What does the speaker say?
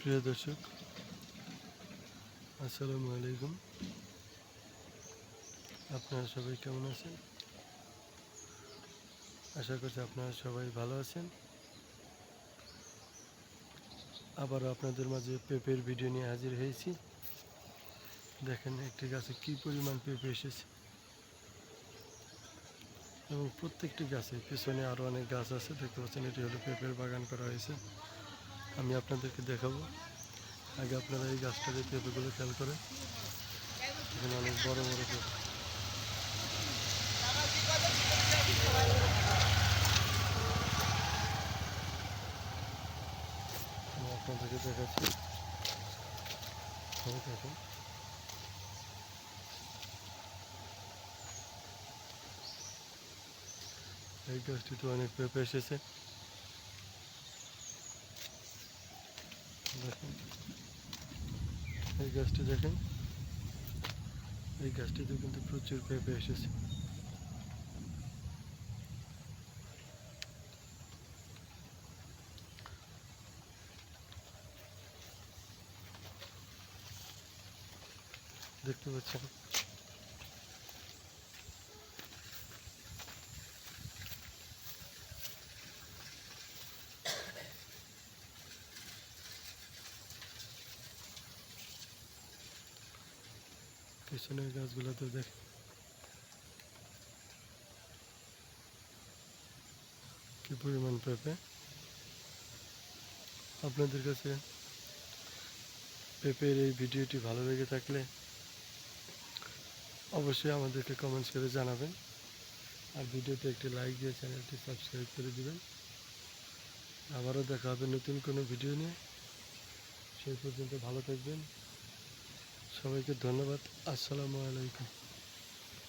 প্রিয় দর্শক, আসসালামু আলাইকুম। আপনারা সবাই কেমন আছেন? আশা করছি আপনারা সবাই ভালো আছেন। আবারও আপনাদের মাঝে পেঁপের ভিডিও নিয়ে হাজির হয়েছি। দেখেন একটি গাছে কী পরিমাণ পেঁপে এসেছে, এবং প্রত্যেকটি গাছে পিছনে আরও অনেক গাছ আছে। দেখতে পাচ্ছেন, এটি হলো পেঁপের বাগান করা হয়েছে। আমি আপনাদেরকে দেখাবো। আগে আপনারা এই গাছটাতে পেঁপেগুলো খেয়াল করেন। এখানে অনেক বড় বড় পেঁপে। আমি আপনাদেরকে দেখাচ্ছি, দেখেন। এই গাছটিতে অনেক পেঁপে এসেছে। দেখেন, এই গাছটি দেখেন, এই গাছটিতে কিন্তু প্রচুর পেঁপে এসেছে। দেখতে পাচ্ছেন, পিছনের গাছগুলোতে দেখেন কি পরিমাণ পেঁপে। আপনাদের কাছে পেঁপের এই ভিডিওটি ভালো লেগে থাকলে অবশ্যই আমাদেরকে কমেন্টস করে জানাবেন, আর ভিডিওতে একটি লাইক দিয়ে চ্যানেলটি সাবস্ক্রাইব করে দিবেন। আবারও দেখা হবে নতুন কোনো ভিডিও নিয়ে। সেই পর্যন্ত ভালো থাকবেন। সবাইকে ধন্যবাদ। আসসালামু আলাইকুম।